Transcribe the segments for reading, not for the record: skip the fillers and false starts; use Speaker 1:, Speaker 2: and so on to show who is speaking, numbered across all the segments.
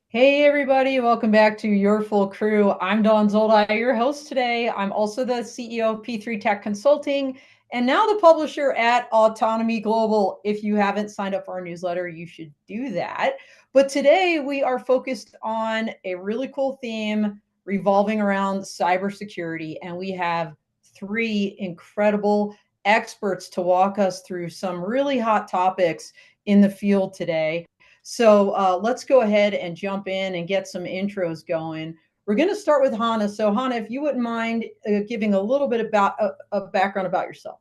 Speaker 1: Hey everybody, welcome back to Your Full Crew. I'm Dawn Zoldi, your host today. I'm also the CEO of P3 Tech Consulting and now the publisher at Autonomy Global. If you haven't signed up for our newsletter, you should do that. But today we are focused on a really cool theme revolving around cybersecurity, and we have three incredible experts to walk us through some really hot topics in the field today. So let's go ahead and jump in and get some intros going. We're going to start with Hahna. So Hahna, if you wouldn't mind giving a little bit about a background about yourself.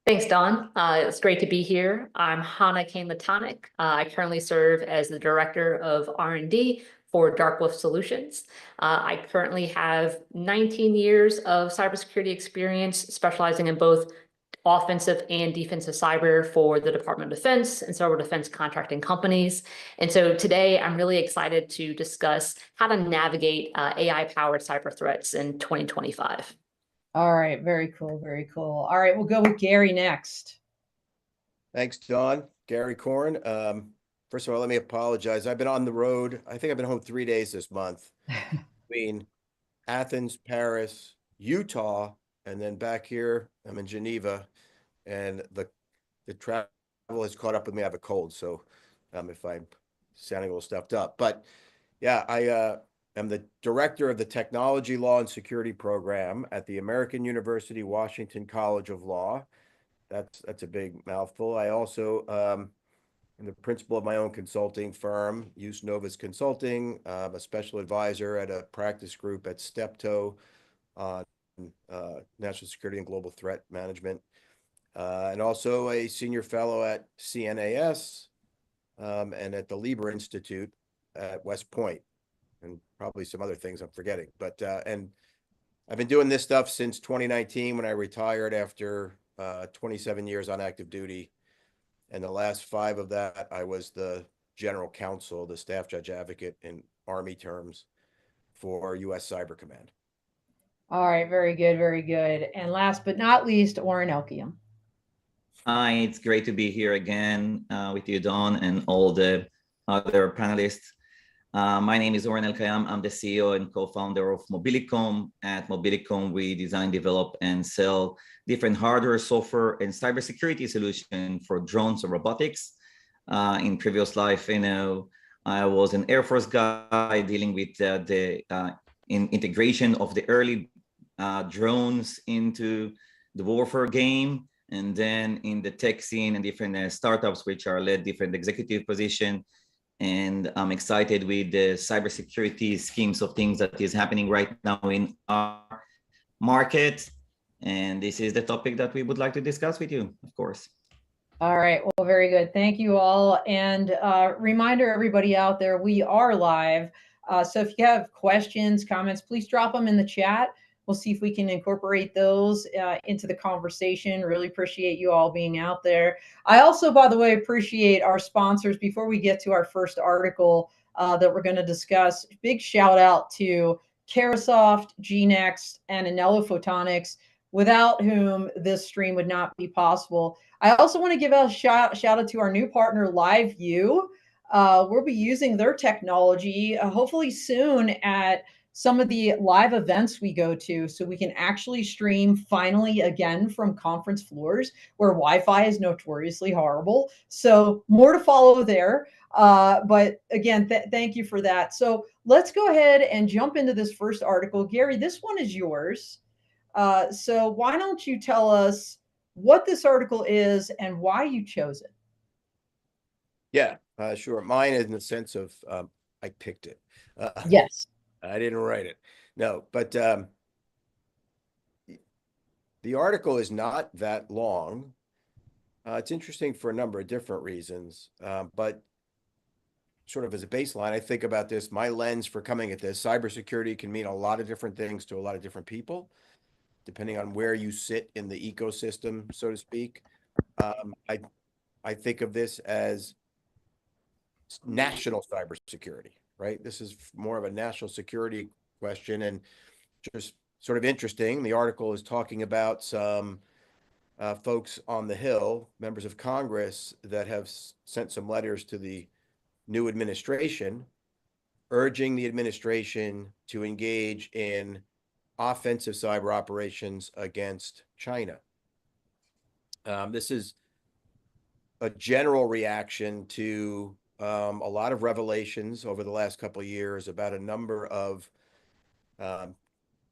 Speaker 2: Thanks, Don. It's great to be here. I'm Hahna Latonick. I currently serve as the Director of R&D for Darkwolf Solutions. I currently have 19 years of cybersecurity experience, specializing in both offensive and defensive cyber for the Department of Defense and several defense contracting companies. And so today I'm really excited to discuss how to navigate AI-powered cyber threats in 2025.
Speaker 1: All right, very cool, very cool. All right, we'll go with Gary next.
Speaker 3: Thanks, Don. Gary Corn. First of all, let me apologize. I've been on the road. I think I've been home 3 days this month between Athens, Paris, Utah, and then back here, I'm in Geneva, and the travel has caught up with me. I have a cold, so if I'm sounding a little stuffed up. But yeah, I am the director of the Technology Law and Security Program at the American University Washington College of Law. That's a big mouthful. I also am the principal of my own consulting firm, Use Novus Consulting. I'm a special advisor at a practice group at Steptoe on national security and global threat management, and also a senior fellow at CNAS and at the Lieber Institute at West Point, and probably some other things I'm forgetting. But and I've been doing this stuff since 2019 when I retired after 27 years on active duty. And the last 5 of that, I was the general counsel, the staff judge advocate in Army terms for U.S. Cyber Command.
Speaker 1: All right, very good, very good. And last but not least, Oren Elkayam.
Speaker 4: Hi, it's great to be here again with you, Don, and all the other panelists. My name is Oren Elkayam. I'm the CEO and co-founder of Mobilicom. At Mobilicom, we design, develop, and sell different hardware, software, and cybersecurity solutions for drones and robotics. In previous life, I was an Air Force guy dealing with the integration of the early drones into the warfare game, and then in the tech scene and different startups, which are led different executive position. And I'm excited with the cybersecurity schemes of things that is happening right now in our market. And this is the topic that we would like to discuss with you, of course.
Speaker 1: All right, well, very good. Thank you all. And reminder, everybody out there, we are live. So if you have questions, comments, please drop them in the chat. We'll see if we can incorporate those into the conversation. Really appreciate you all being out there. I also, by the way, appreciate our sponsors. Before we get to our first article that we're going to discuss, big shout out to Carasoft, GNext, and Anello Photonics, without whom this stream would not be possible. I also want to give a shout out to our new partner, LiveView. We'll be using their technology hopefully soon at some of the live events we go to, so we can actually stream finally again from conference floors where Wi-Fi is notoriously horrible. So more to follow there. But again, thank you for that. So let's go ahead and jump into this first article. Gary, this one is yours. So why don't you tell us what this article is and why you chose it?
Speaker 3: Yeah, sure. Mine in the sense of I picked it.
Speaker 1: Yes.
Speaker 3: I didn't write it. No, but the article is not that long. It's interesting for a number of different reasons, but sort of as a baseline, I think about this, my lens for coming at this, cybersecurity can mean a lot of different things to a lot of different people, depending on where you sit in the ecosystem, so to speak. I think of this as national cybersecurity, right? This is more of a national security question, and just sort of interesting. The article is talking about some folks on the Hill, members of Congress, that have sent some letters to the new administration, urging the administration to engage in offensive cyber operations against China. This is a general reaction to a lot of revelations over the last couple of years about a number of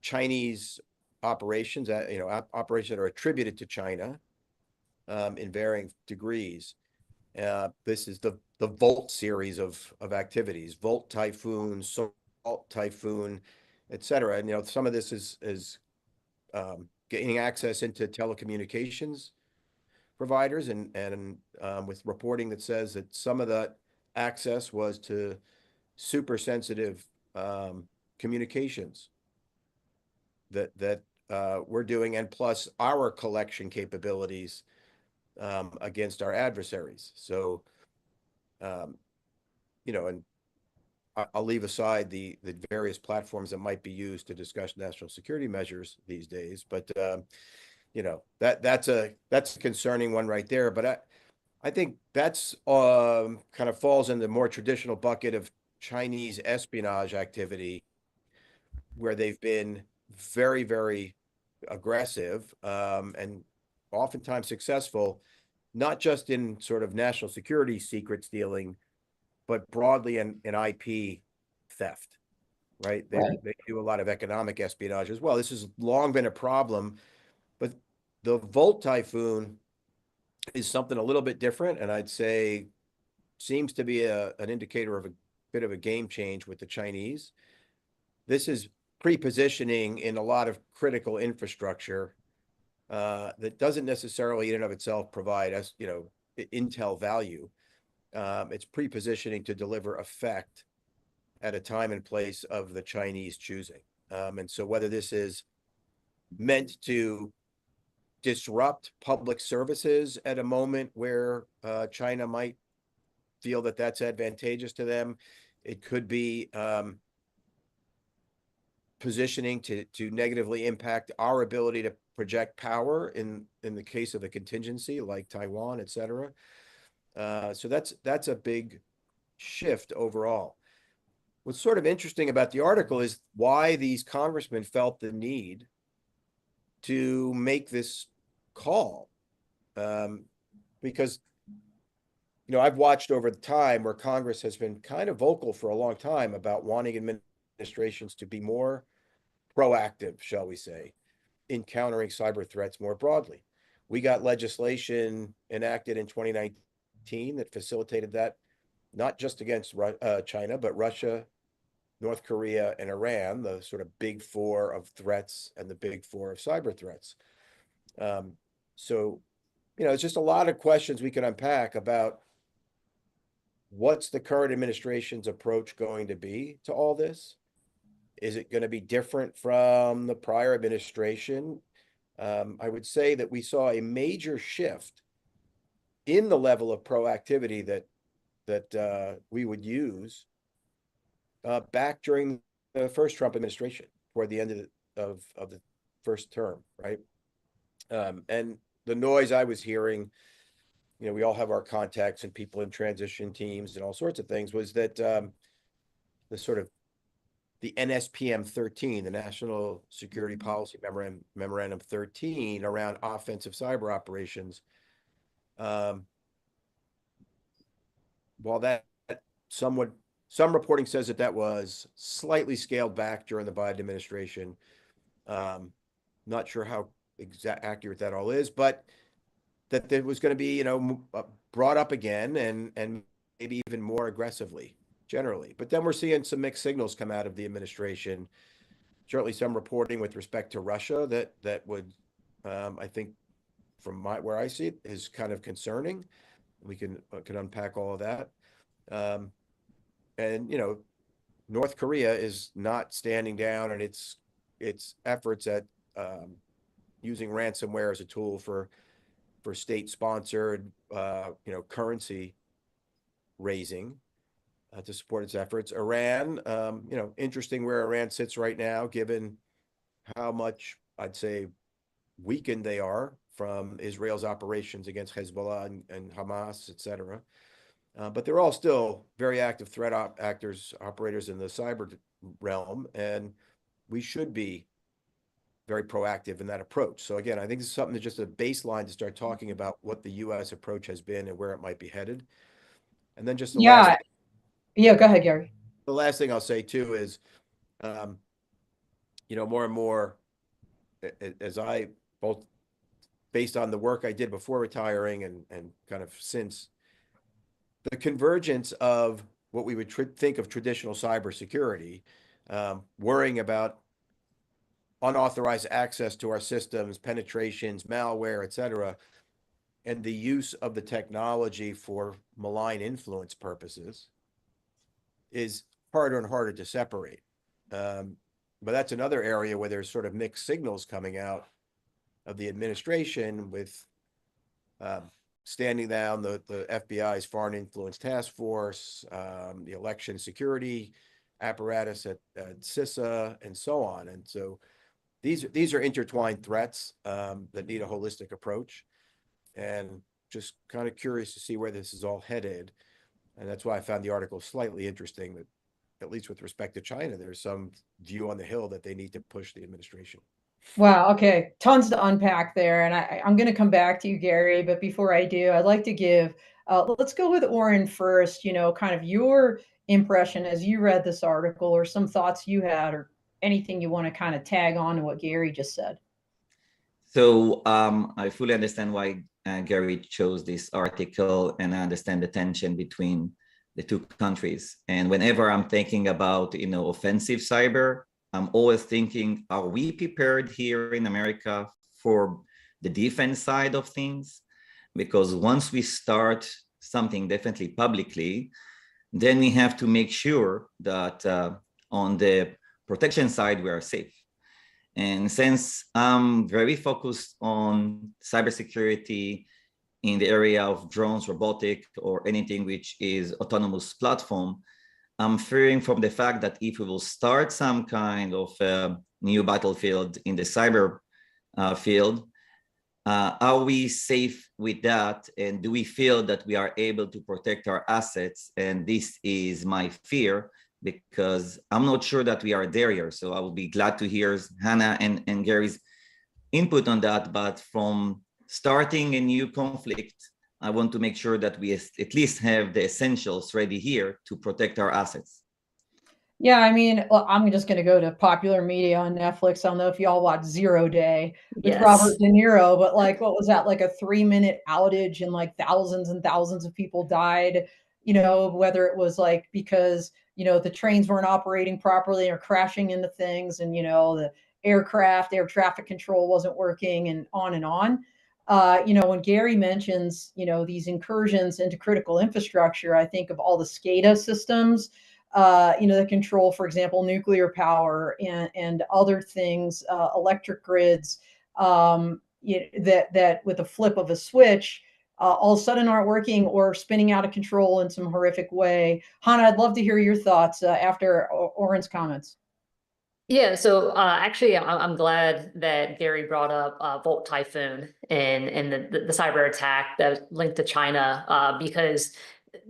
Speaker 3: Chinese operations, operations that are attributed to China in varying degrees. This is the Volt series of activities: Volt Typhoon, Salt Typhoon, etc. And some of this is gaining access into telecommunications providers, and with reporting that says that some of that access was to super sensitive communications that we're doing, and plus our collection capabilities against our adversaries. So, and I'll leave aside the various platforms that might be used to discuss national security measures these days, but that's a concerning one right there. But I think that's kind of falls in the more traditional bucket of Chinese espionage activity, where they've been very, very aggressive and oftentimes successful, not just in sort of national security secret stealing, but broadly in IP theft, right? They do a lot of economic espionage as well. This has long been a problem, but the Volt Typhoon is something a little bit different, and I'd say seems to be an indicator of a bit of a game change with the Chinese. This is pre-positioning in a lot of critical infrastructure that doesn't necessarily in and of itself provide us, intel value. It's pre-positioning to deliver effect at a time and place of the Chinese choosing. And so whether this is meant to disrupt public services at a moment where China might feel that that's advantageous to them, it could be positioning to negatively impact our ability to project power in the case of a contingency like Taiwan, et cetera. So that's a big shift overall. What's sort of interesting about the article is why these congressmen felt the need to make this call. Because, I've watched over the time where Congress has been kind of vocal for a long time about wanting administrations to be more proactive, shall we say, in countering cyber threats more broadly. We got legislation enacted in 2019 that facilitated that, not just against China, but Russia, North Korea, and Iran, the sort of big four of threats and the big four of cyber threats. So, it's just a lot of questions we can unpack about what's the current administration's approach going to be to all this? Is it going to be different from the prior administration? I would say that we saw a major shift in the level of proactivity that we would use back during the first Trump administration, toward the end of the first term, right? And the noise I was hearing, we all have our contacts and people in transition teams and all sorts of things, was that the sort of the NSPM 13, the National Security Policy Memorandum 13 around offensive cyber operations, while that some reporting says that was slightly scaled back during the Biden administration. Not sure how accurate that all is, but that there was going to be, brought up again and maybe even more aggressively generally. But then we're seeing some mixed signals come out of the administration. Certainly some reporting with respect to Russia that would, I think, from where I see it, is kind of concerning. We can unpack all of that. And North Korea is not standing down, and its efforts at using ransomware as a tool for state-sponsored currency raising to support its efforts. Iran, interesting where Iran sits right now, given how much, I'd say, weakened they are from Israel's operations against Hezbollah and Hamas, et cetera. But they're all still very active threat operators in the cyber realm, and we should be very proactive in that approach. So again, I think this is something that's just a baseline to start talking about what the U.S. approach has been and where it might be headed. And then just the
Speaker 1: Yeah, go ahead, Gary.
Speaker 3: The last thing I'll say too is, more and more, as I both based on the work I did before retiring and kind of since, the convergence of what we would think of traditional cybersecurity, worrying about unauthorized access to our systems, penetrations, malware, et cetera, and the use of the technology for malign influence purposes is harder and harder to separate. But that's another area where there's sort of mixed signals coming out of the administration with standing down the FBI's Foreign Influence Task Force, the election security apparatus at CISA, and so on. And so these are intertwined threats that need a holistic approach, and just kind of curious to see where this is all headed. And that's why I found the article slightly interesting, that at least with respect to China, there's some view on the Hill that they need to push the administration.
Speaker 1: Wow. Okay. Tons to unpack there. And I'm going to come back to you, Gary. But before I do, I'd like to give, let's go with Oren first, kind of your impression as you read this article, or some thoughts you had, or anything you want to kind of tag on to what Gary just said.
Speaker 4: So I fully understand why Gary chose this article, and I understand the tension between the two countries. And whenever I'm thinking about, offensive cyber, I'm always thinking, are we prepared here in America for the defense side of things? Because once we start something definitely publicly, then we have to make sure that on the protection side, we are safe. And since I'm very focused on cybersecurity in the area of drones, robotic, or anything which is autonomous platform, I'm fearing from the fact that if we will start some kind of new battlefield in the cyber field, are we safe with that? And do we feel that we are able to protect our assets? And this is my fear, because I'm not sure that we are there yet. So I will be glad to hear Hahna and Gary's input on that. But from starting a new conflict, I want to make sure that we at least have the essentials ready here to protect our assets.
Speaker 1: Yeah, I mean, well, I'm just going to go to popular media on Netflix. I don't know if y'all watch Zero Day with Robert De Niro, but what was that, like a 3-minute outage, and thousands and thousands of people died, whether it was because, the trains weren't operating properly or crashing into things, and, the air traffic control wasn't working, and on and on. When Gary mentions, these incursions into critical infrastructure, I think of all the SCADA systems, that control, for example, nuclear power and other things, electric grids, that with a flip of a switch, all of a sudden aren't working or spinning out of control in some horrific way. Hahna, I'd love to hear your thoughts after Oren's comments.
Speaker 2: Yeah, so actually, I'm glad that Gary brought up Volt Typhoon and the cyber attack that was linked to China, because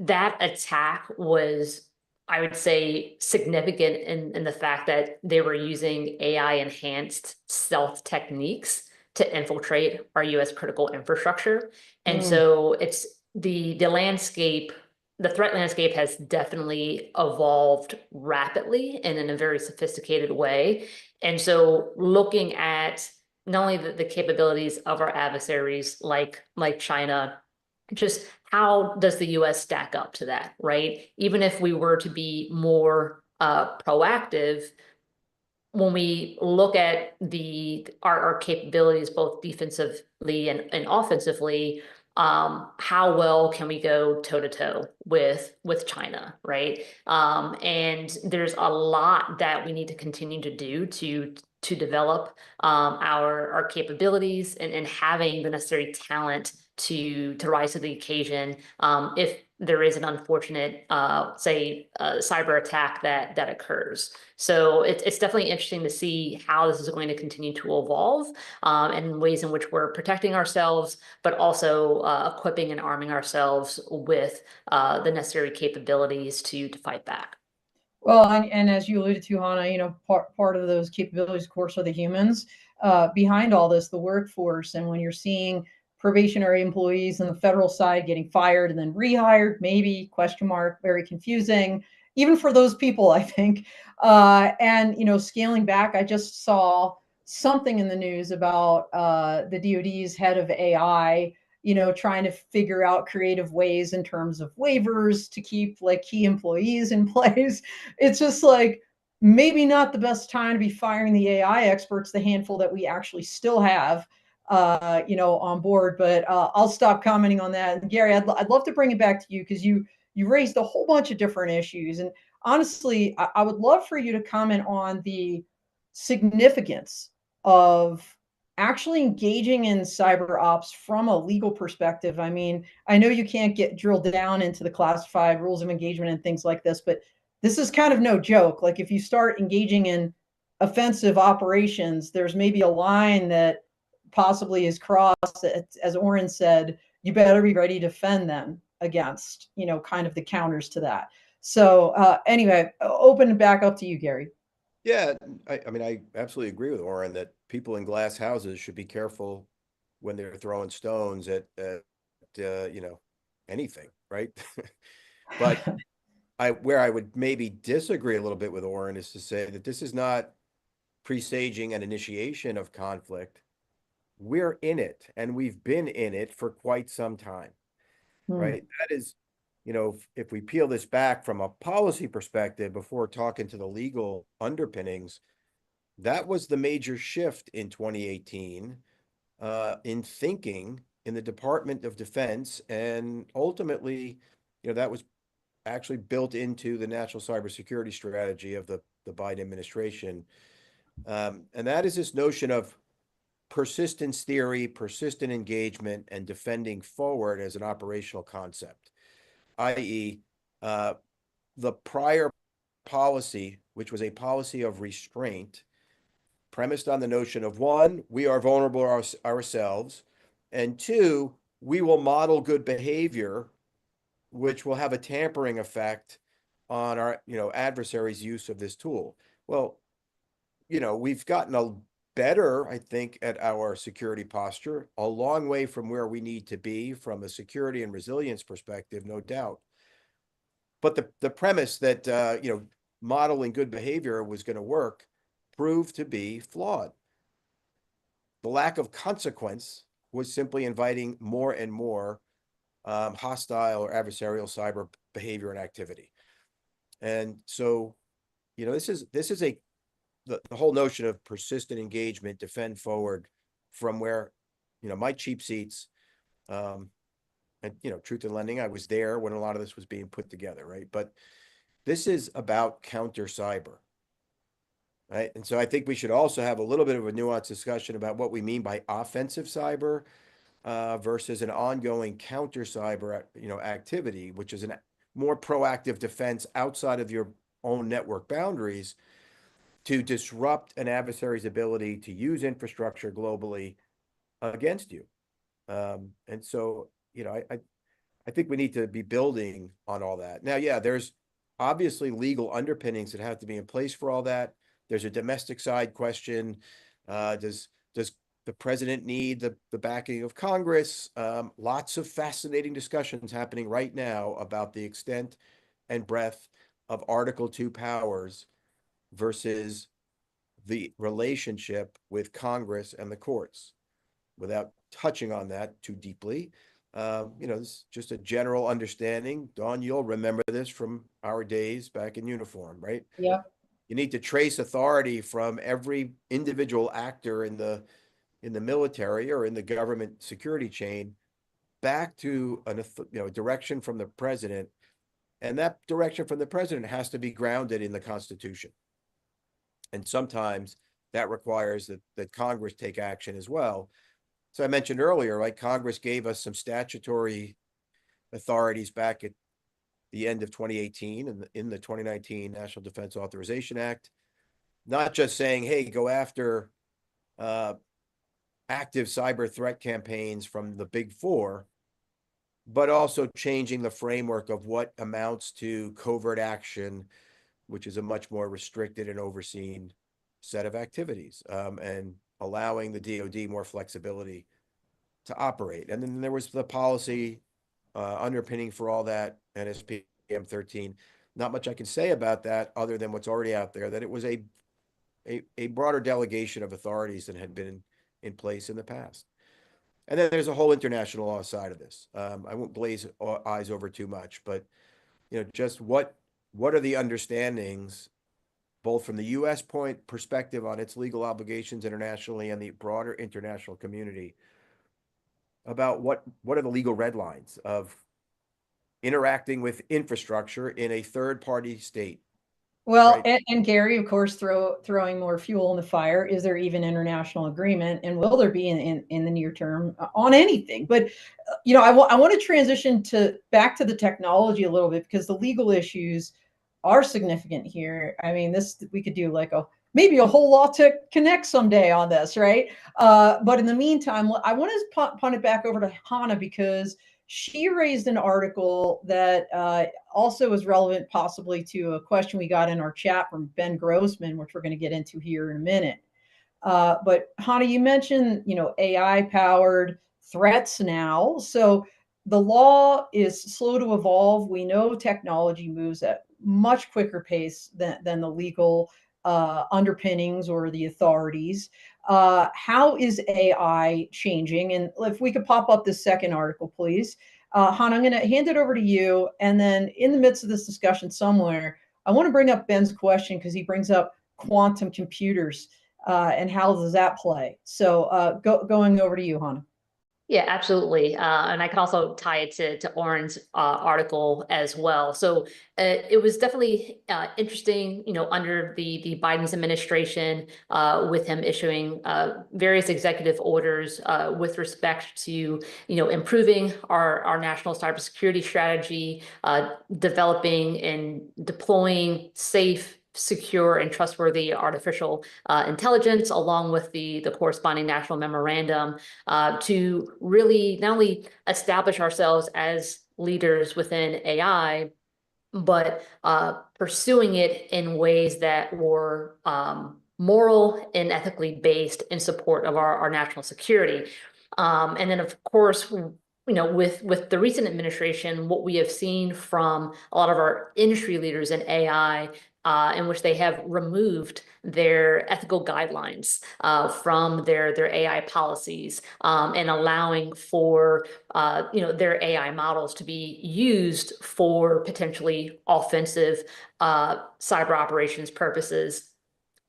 Speaker 2: that attack was, I would say, significant in the fact that they were using AI-enhanced stealth techniques to infiltrate our U.S. critical infrastructure. And so it's the landscape. The threat landscape has definitely evolved rapidly and in a very sophisticated way. And so looking at not only the capabilities of our adversaries like China, just how does the US stack up to that, right? Even if we were to be more proactive, when we look at our capabilities, both defensively and offensively, how well can we go toe to toe with China, right? And there's a lot that we need to continue to do to develop our capabilities and having the necessary talent to rise to the occasion. If there is an unfortunate, cyber attack that occurs. So it's definitely interesting to see how this is going to continue to evolve, and ways in which we're protecting ourselves, but also equipping and arming ourselves with the necessary capabilities to fight back.
Speaker 1: Well, and as you alluded to, Hannah, part of those capabilities, of course, are the humans behind all this, the workforce. And when you're seeing probationary employees on the federal side getting fired and then rehired, maybe question mark, very confusing, even for those people, I think. And scaling back, I just saw something in the news about the DoD's head of AI trying to figure out creative ways in terms of waivers to keep like key employees in place. It's just like maybe not the best time to be firing the AI experts, the handful that we actually still have, on board. But I'll stop commenting on that. And Gary, I'd love to bring it back to you because you raised a whole bunch of different issues. And honestly, I would love for you to comment on the significance of actually engaging in cyber ops from a legal perspective. I mean, I know you can't get drilled down into the classified rules of engagement and things like this, but this is kind of no joke. Like if you start engaging in offensive operations, there's maybe a line that possibly is crossed. As Oren said, you better be ready to defend them against, kind of the counters to that. So anyway, open it back up to you, Gary.
Speaker 3: Yeah, I mean, I absolutely agree with Oren that people in glass houses should be careful when they're throwing stones at anything, right? But where I would maybe disagree a little bit with Oren is to say that this is not presaging an initiation of conflict. We're in it, and we've been in it for quite some time, right? That is, if we peel this back from a policy perspective before talking to the legal underpinnings, that was the major shift in 2018 in thinking in the Department of Defense. And ultimately, that was actually built into the national cybersecurity strategy of the Biden administration. And that is this notion of persistence theory, persistent engagement, and defending forward as an operational concept, i.e., the prior policy, which was a policy of restraint, premised on the notion of one, we are vulnerable ourselves, and two, we will model good behavior, which will have a tampering effect on our adversaries' use of this tool. Well, we've gotten a better, I think, at our security posture, a long way from where we need to be from a security and resilience perspective, no doubt. But the premise that modeling good behavior was going to work proved to be flawed. The lack of consequence was simply inviting more and more hostile or adversarial cyber behavior and activity. And so, this is the whole notion of persistent engagement, defend forward from where, my cheap seats, and, truth in lending, I was there when a lot of this was being put together, right? But this is about counter cyber, right? And so I think we should also have a little bit of a nuanced discussion about what we mean by offensive cyber versus an ongoing counter cyber, activity, which is a more proactive defense outside of your own network boundaries to disrupt an adversary's ability to use infrastructure globally against you. And so, I think we need to be building on all that. Now, yeah, there's obviously legal underpinnings that have to be in place for all that. There's a domestic side question. Does the president need the backing of Congress? Lots of fascinating discussions happening right now about the extent and breadth of Article 2 powers versus the relationship with Congress and the courts. Without touching on that too deeply, this is just a general understanding. Dawn, you'll remember this from our days back in uniform, right?
Speaker 1: Yeah.
Speaker 3: You need to trace authority from every individual actor in the military or in the government security chain back to a direction from the president, and that direction from the president has to be grounded in the Constitution. And sometimes that requires that Congress take action as well. So I mentioned earlier, right? Congress gave us some statutory authorities back at the end of 2018 and in the 2019 National Defense Authorization Act, not just saying, hey, go after active cyber threat campaigns from the big four, but also changing the framework of what amounts to covert action, which is a much more restricted and overseen set of activities, and allowing the DoD more flexibility to operate. And then there was the policy underpinning for all that, NSPM 13. Not much I can say about that other than what's already out there, that it was a broader delegation of authorities than had been in place in the past. And then there's a whole international law side of this. I won't glaze eyes over too much, but just what are the understandings, both from the U.S. perspective on its legal obligations internationally and the broader international community, about what are the legal red lines of interacting with infrastructure in a third-party state.
Speaker 1: Well,
Speaker 3: right?
Speaker 1: and Gary, of course, throwing more fuel in the fire. Is there even international agreement, and will there be in the near term on anything? But I want to transition back to the technology a little bit, because the legal issues are significant here. I mean, we could do like maybe a whole law to connect someday on this, right? But in the meantime, I want to punt it back over to Hahna, because she raised an article that also is relevant possibly to a question we got in our chat from Ben Grossman, which we're going to get into here in a minute. But Hahna, you mentioned, AI powered threats now. So the law is slow to evolve. We know technology moves at much quicker pace than the legal underpinnings or the authorities. How is AI changing? And if we could pop up this second article, please. Hahna, I'm going to hand it over to you. And then in the midst of this discussion somewhere, I want to bring up Ben's question, because he brings up quantum computers and how does that play? So going over to you, Hahna.
Speaker 2: Yeah, absolutely. And I can also tie it to Oren's article as well. So it was definitely interesting, under the Biden's administration, with him issuing various executive orders with respect to, improving our national cybersecurity strategy, developing and deploying safe, secure, and trustworthy artificial intelligence, along with the corresponding national memorandum, to really not only establish ourselves as leaders within AI, but pursuing it in ways that were moral and ethically based in support of our national security. And then, of course, with the recent administration, what we have seen from a lot of our industry leaders in AI, in which they have removed their ethical guidelines from their AI policies, and allowing for their AI models to be used for potentially offensive cyber operations purposes.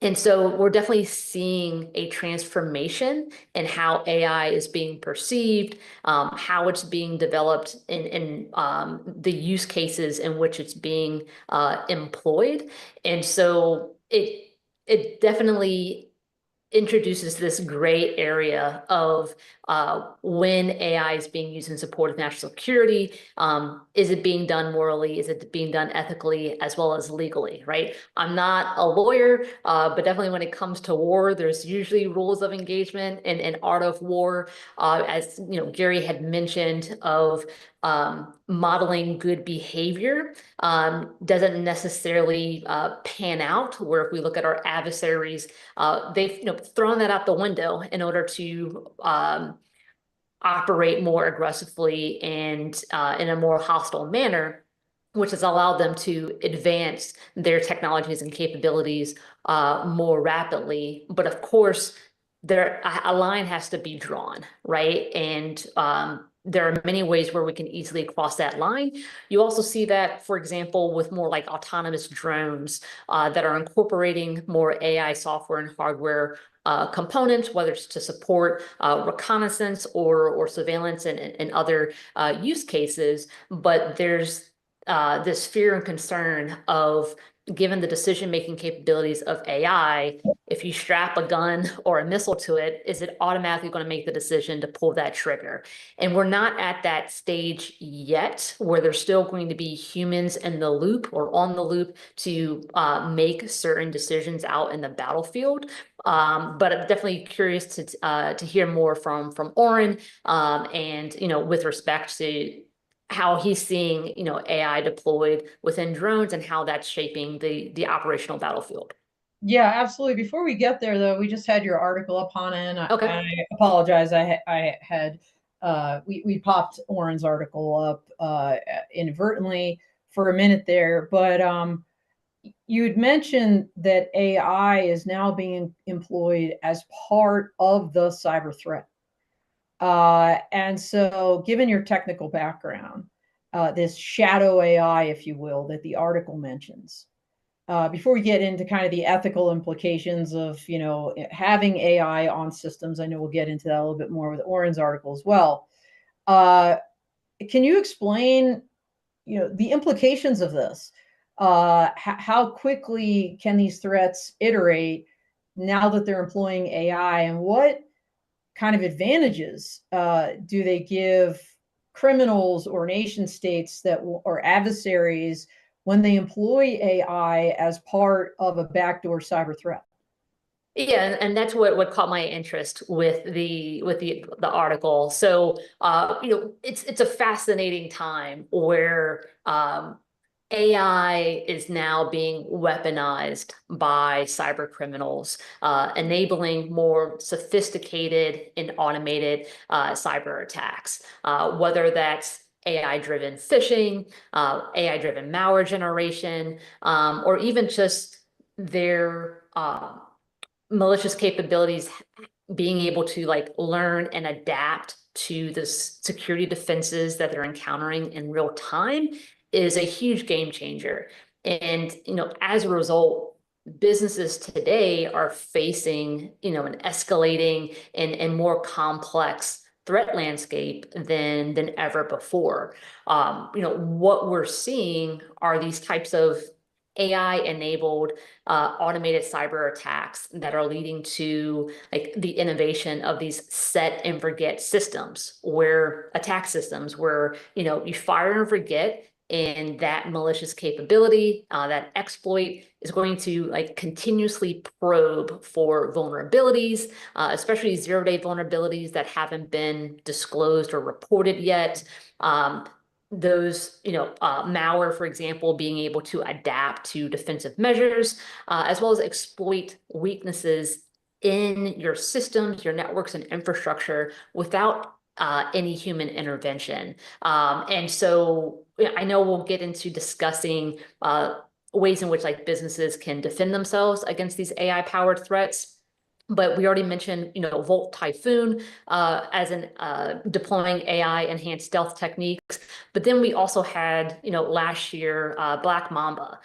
Speaker 2: And so we're definitely seeing a transformation in how AI is being perceived, how it's being developed, in the use cases in which it's being employed. And so it definitely introduces this gray area of when AI is being used in support of national security. Is it being done morally? Is it being done ethically as well as legally, right? I'm not a lawyer, but definitely when it comes to war, there's usually rules of engagement and art of war, as Gary had mentioned, of modeling good behavior doesn't necessarily pan out, where if we look at our adversaries, they've thrown that out the window in order to operate more aggressively and in a more hostile manner, which has allowed them to advance their technologies and capabilities more rapidly. But of course, a line has to be drawn, right? And there are many ways where we can easily cross that line. You also see that, for example, with more like autonomous drones that are incorporating more AI software and hardware components, whether it's to support reconnaissance or surveillance and other use cases. But there's this fear and concern of given the decision-making capabilities of AI, if you strap a gun or a missile to it, is it automatically going to make the decision to pull that trigger? And we're not at that stage yet, where there's still going to be humans in the loop or on the loop to make certain decisions out in the battlefield. But I'm definitely curious to hear more from Oren, and with respect to how he's seeing, AI deployed within drones and how that's shaping the operational battlefield.
Speaker 1: Yeah, absolutely. Before we get there, though, we just had your article up, Hahna, and
Speaker 2: Okay.
Speaker 1: I apologize. I had we popped Oren's article up inadvertently for a minute there, but you had mentioned that AI is now being employed as part of the cyber threat. And so, given your technical background, this shadow AI, if you will, that the article mentions, before we get into kind of the ethical implications of having AI on systems, I know we'll get into that a little bit more with Oren's article as well. Can you explain the implications of this? How quickly can these threats iterate now that they're employing AI, and what kind of advantages do they give criminals or nation states or adversaries when they employ AI as part of a backdoor cyber threat?
Speaker 2: Yeah, and that's what caught my interest with the article. So it's a fascinating time where AI is now being weaponized by cyber criminals, enabling more sophisticated and automated cyber attacks, whether that's AI-driven phishing, AI-driven malware generation, or even just their malicious capabilities being able to learn and adapt to the security defenses that they're encountering in real time is a huge game changer. And as a result, businesses today are facing an escalating and more complex threat landscape than ever before. What we're seeing are these types of AI-enabled automated cyber attacks that are leading to the innovation of these set and forget systems, where attack systems where you fire and forget, and that malicious capability, that exploit is going to continuously probe for vulnerabilities, especially zero-day vulnerabilities that haven't been disclosed or reported yet. Those, malware, for example, being able to adapt to defensive measures, as well as exploit weaknesses in your systems, your networks, and infrastructure without any human intervention. And so I know we'll get into discussing ways in which businesses can defend themselves against these AI-powered threats. But we already mentioned, Volt Typhoon as an deploying AI-enhanced stealth techniques. But then we also had, last year, Black Mamba.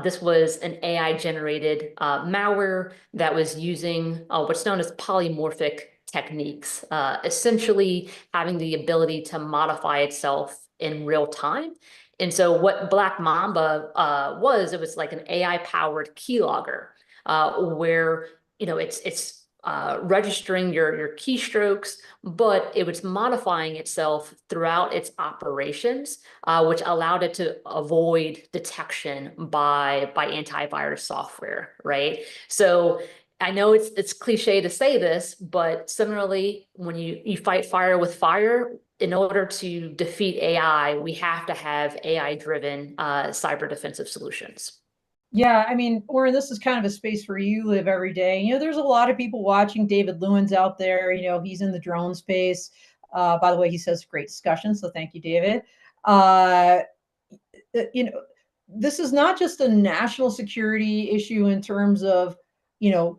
Speaker 2: This was an AI-generated malware that was using what's known as polymorphic techniques, essentially having the ability to modify itself in real time. And so what Black Mamba it was like an AI-powered keylogger, where it's registering your keystrokes, but it was modifying itself throughout its operations, which allowed it to avoid detection by antivirus software, right? So I know it's cliche to say this, but similarly, when you fight fire with fire, in order to defeat AI, we have to have AI-driven cyber defensive solutions.
Speaker 1: Yeah, I mean, Oren, this is kind of a space where you live every day. There's a lot of people watching. David Lewin's out there. He's in the drone space. By the way, he says great discussion, so thank you, David. This is not just a national security issue in terms of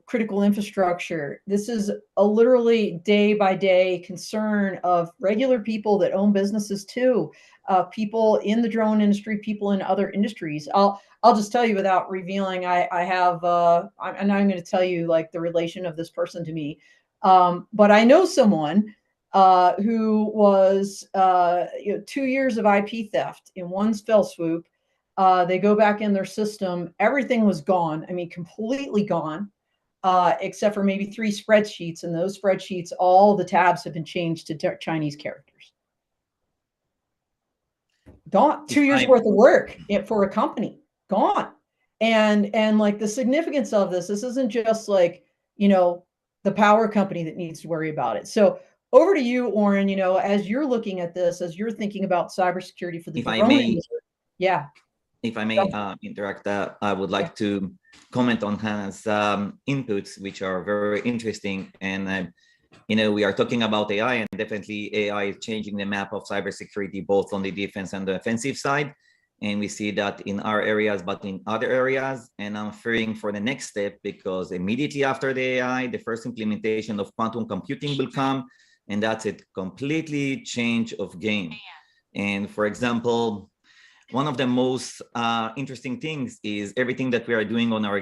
Speaker 1: critical infrastructure. This is a literally day by day concern of regular people that own businesses too, people in the drone industry, people in other industries. I'll just tell you without revealing. I have I'm not going to tell you the relation of this person to me, but I know someone who was 2 years of IP theft in one fell swoop. They go back in their system. Everything was gone. I mean, completely gone, except for maybe 3 spreadsheets. And those spreadsheets, all the tabs have been changed to Chinese characters. Gone. 2 years worth of work for a company. Gone. And like the significance of this isn't just like, you know, the power company that needs to worry about it. So over to you, Oren, you know, as you're looking at this, as you're thinking about cybersecurity for the drone industry. Yeah.
Speaker 4: If I may interact, I would like to comment on Hannah's inputs, which are very interesting. And, you know, we are talking about AI, and definitely AI is changing the map of cybersecurity, both on the defense and the offensive side. And we see that in our areas, but in other areas. And I'm fearing for the next step, because immediately after the AI, the first implementation of quantum computing will come, and that's a completely change of game. And for example, one of the most interesting things is everything that we are doing on our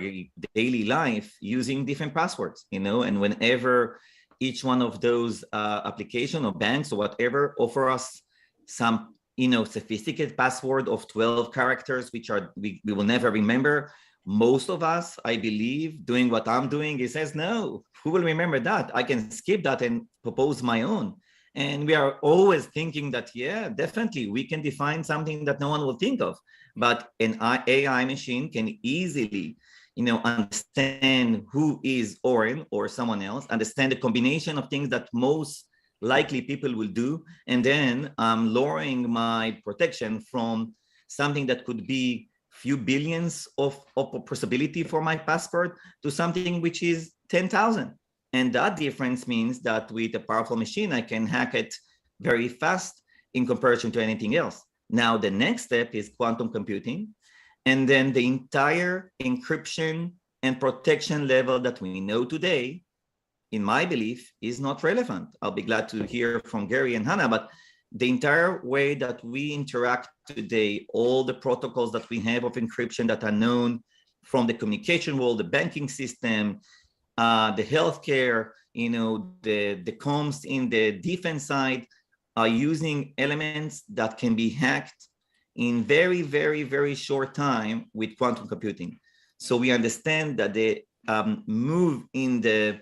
Speaker 4: daily life using different passwords, you know, and whenever each one of those application or banks or whatever offer us some, you know, sophisticated password of 12 characters, which are we will never remember. Most of us, I believe, doing what I'm doing, it says, no, who will remember that? I can skip that and propose my own. And we are always thinking that, yeah, definitely, we can define something that no one will think of. But an AI machine can easily, you know, understand who is Oren or someone else, understand the combination of things that most likely people will do, and then I'm lowering my protection from something that could be few billions of possibility for my password to something which is 10,000. And that difference means that with a powerful machine, I can hack it very fast in comparison to anything else. Now, the next step is quantum computing. And then the entire encryption and protection level that we know today, in my belief, is not relevant. I'll be glad to hear from Gary and Hannah, but the entire way that we interact today, all the protocols that we have of encryption that are known from the communication world, the banking system, the healthcare, you know, the comms in the defense side are using elements that can be hacked in very, very, very short time with quantum computing. So we understand that the move in the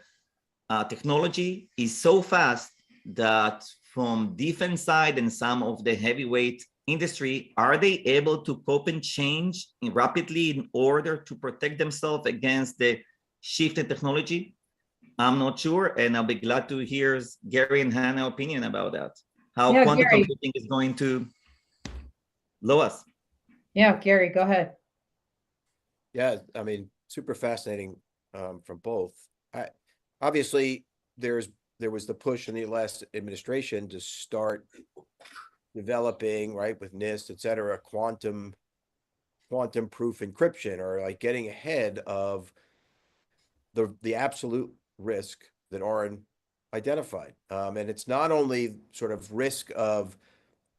Speaker 4: technology is so fast that from defense side and some of the heavyweight industry, are they able to cope and change rapidly in order to protect themselves against the shift in technology? I'm not sure, and I'll be glad to hear Gary and Hannah's opinion about that. How quantum computing is going to lower us.
Speaker 1: Yeah, Gary, go ahead.
Speaker 3: Yeah, I mean, super fascinating from both. Obviously, there was the push in the last administration to start developing, right, with NIST, et cetera, quantum proof encryption, or like getting ahead of the absolute risk that Oren identified. And it's not only sort of risk of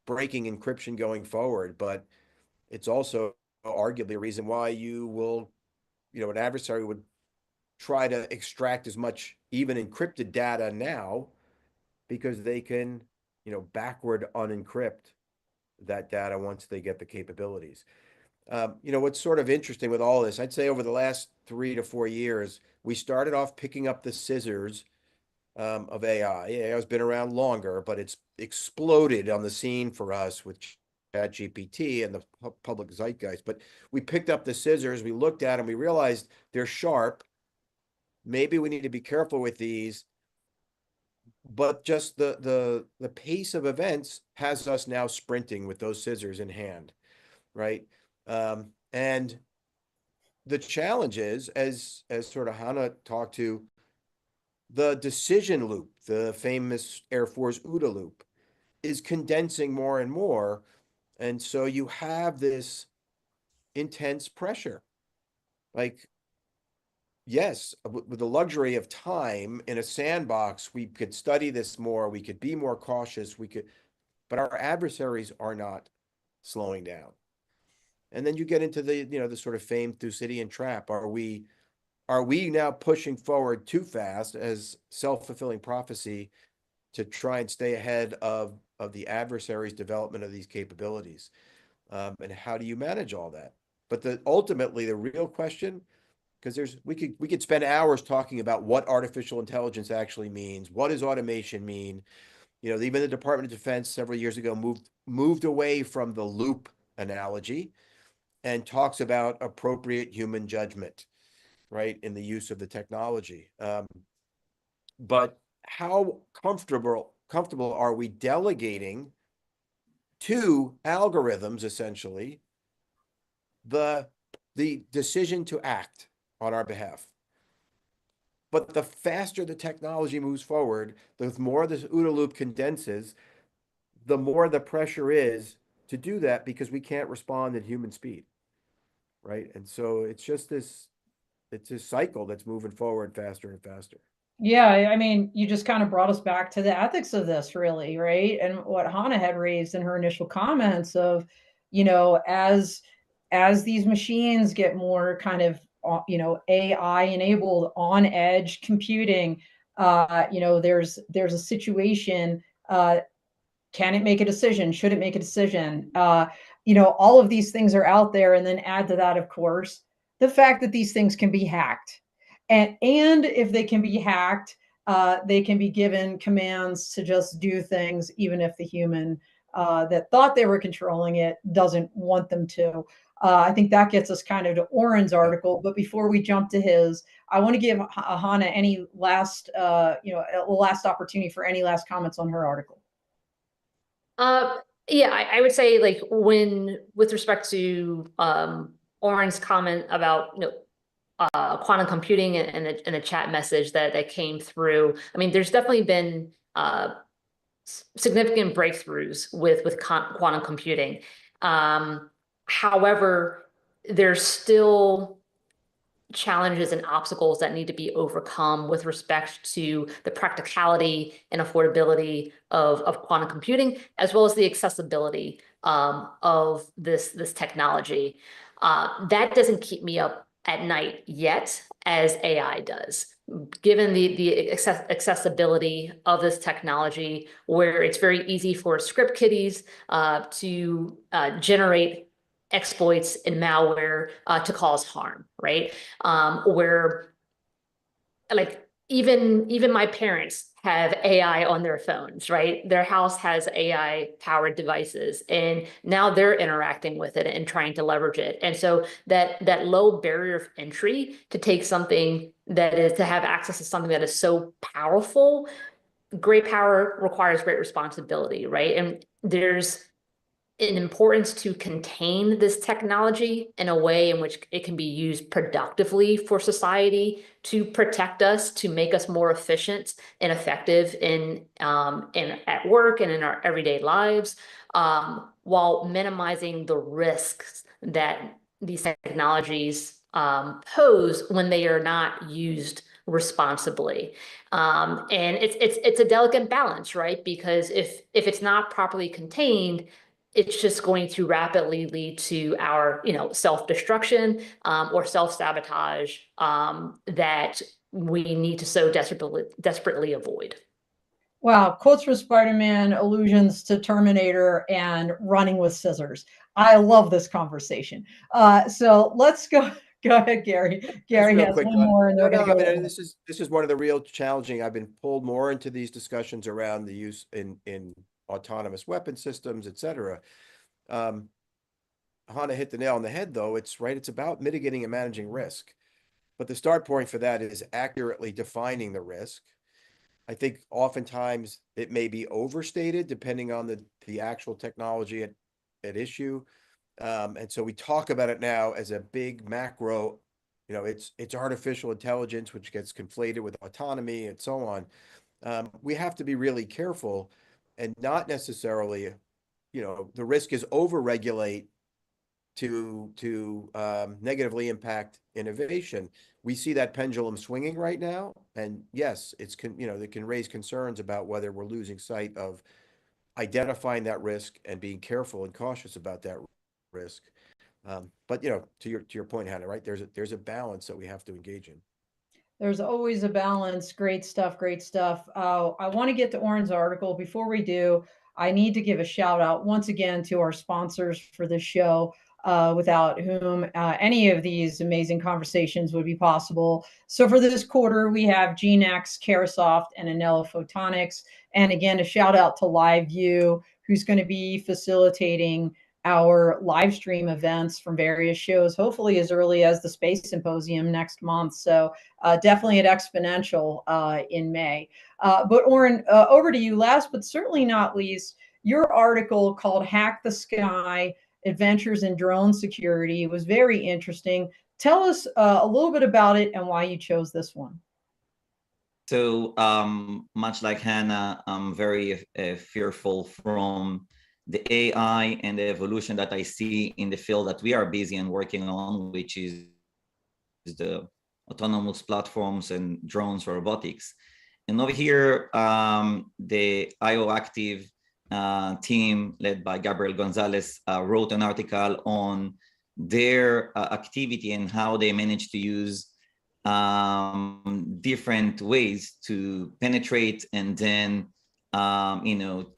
Speaker 3: breaking encryption going forward, but it's also arguably a reason why you will, you know, an adversary would try to extract as much even encrypted data now, because they can, you know, backward unencrypt that data once they get the capabilities. You know, what's sort of interesting with all this, I'd say over the last 3 to 4 years, we started off picking up the scissors of AI. AI has been around longer, but it's exploded on the scene for us with ChatGPT and the public zeitgeist. But we picked up the scissors, we looked at them, we realized they're sharp. Maybe we need to be careful with these. But just the pace of events has us now sprinting with those scissors in hand, right? And the challenge is, as sort of Hannah talked to, the decision loop, the famous Air Force OODA loop, is condensing more and more. And so you have this intense pressure. Like, yes, with the luxury of time in a sandbox, we could study this more, we could be more cautious, but our adversaries are not slowing down. And then you get into the, you know, the sort of famed Thucydidean trap. Are we now pushing forward too fast as self-fulfilling prophecy to try and stay ahead of the adversary's development of these capabilities? And how do you manage all that? But ultimately the real question, because we could spend hours talking about what artificial intelligence actually means. What does automation mean? You know, even the Department of Defense several years ago moved away from the loop analogy and talks about appropriate human judgment, right, in the use of the technology. But how comfortable are we delegating to algorithms, essentially, the decision to act on our behalf? But the faster the technology moves forward, the more this OODA loop condenses, the more the pressure is to do that, because we can't respond at human speed, right? And so it's this cycle that's moving forward faster and faster.
Speaker 1: Yeah, I mean, you just kind of brought us back to the ethics of this, really, right? And what Hannah had raised in her initial comments of, you know, as these machines get more kind of, you know, AI enabled on edge computing, you know, there's a situation. Can it make a decision? Should it make a decision? You know, all of these things are out there, and then add to that, of course, the fact that these things can be hacked, and if they can be hacked, they can be given commands to just do things, even if the human that thought they were controlling it doesn't want them to. I think that gets us kind of to Oren's article. But before we jump to his, I want to give Hahna any last, you know, a last opportunity for any last comments on her article.
Speaker 2: Yeah, I would say, like, with respect to Oren's comment about, you know, quantum computing and the chat message that came through. I mean, there's definitely been significant breakthroughs with quantum computing. However, there's still challenges and obstacles that need to be overcome with respect to the practicality and affordability of quantum computing, as well as the accessibility of this technology. That doesn't keep me up at night yet, as AI does. Given the accessibility of this technology, where it's very easy for script kiddies to generate exploits and malware to cause harm, right? Where, like, even my parents have AI on their phones, right? Their house has AI powered devices, and now they're interacting with it and trying to leverage it. And so that low barrier of entry to take something that is, to have access to something that is so powerful, great power requires great responsibility, right? And there's an importance to contain this technology in a way in which it can be used productively for society, to protect us, to make us more efficient and effective in at work and in our everyday lives, while minimizing the risks that these technologies pose when they are not used responsibly. And it's a delicate balance, right? Because if it's not properly contained, it's just going to rapidly lead to our, you know, self-destruction or self-sabotage that we need to so desperately avoid.
Speaker 1: Wow, quotes from Spider-Man, allusions to Terminator, and running with scissors. I love this conversation. So let's go. Go ahead, Gary. Gary has
Speaker 3: Quick,
Speaker 1: one more, and
Speaker 3: no,
Speaker 1: they're going to go.
Speaker 3: I mean, this is one of the real challenging. I've been pulled more into these discussions around the use in autonomous weapon systems, et cetera. Hannah hit the nail on the head, though. It's right. It's about mitigating and managing risk. But the start point for that is accurately defining the risk. I think oftentimes it may be overstated depending on the actual technology at issue. And so we talk about it now as a big macro, you know, it's artificial intelligence, which gets conflated with autonomy and so on. We have to be really careful and not necessarily, you know, the risk is overregulate to negatively impact innovation. We see that pendulum swinging right now, and yes, you know, it can raise concerns about whether we're losing sight of identifying that risk and being careful and cautious about that risk. But you know, to your point, Hannah, right? There's a balance that we have to engage in.
Speaker 1: There's always a balance. Great stuff. Great stuff. I want to get to Oren's article. Before we do, I need to give a shout out once again to our sponsors for this show, without whom any of these amazing conversations would be possible. So for this quarter, we have GeneX, Carasoft, and Anello Photonics. And again, a shout out to LiveView, who's going to be facilitating our live stream events from various shows, hopefully as early as the Space Symposium next month. So definitely at Exponential in May. But Oren, over to you. Last but certainly not least, your article called Hack the Sky, Adventures in Drone Security was very interesting. Tell us a little bit about it and why you chose this one.
Speaker 4: So much like Hannah, I'm very fearful from the AI and the evolution that I see in the field that we are busy and working on, which is the autonomous platforms and drones for robotics. And over here, the IO Active team led by Gabriel Gonzalez wrote an article on their activity and how they managed to use different ways to penetrate and then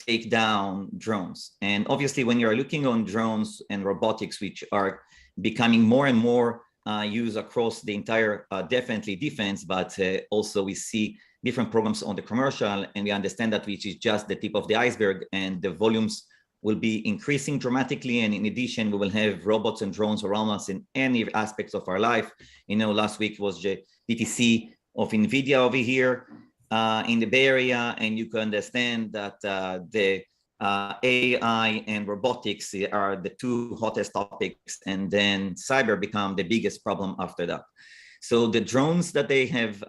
Speaker 4: take down drones. And obviously, when you're looking on drones and robotics, which are becoming more and more used across the entire, definitely defense, but also we see different programs on the commercial, and we understand that which is just the tip of the iceberg, and the volumes will be increasing dramatically. And in addition, we will have robots and drones around us in any aspects of our life. Last week was the DTC of NVIDIA over here in the Bay Area, and you can understand that the AI and robotics are the two hottest topics, and then cyber become the biggest problem after that. So the drones that they have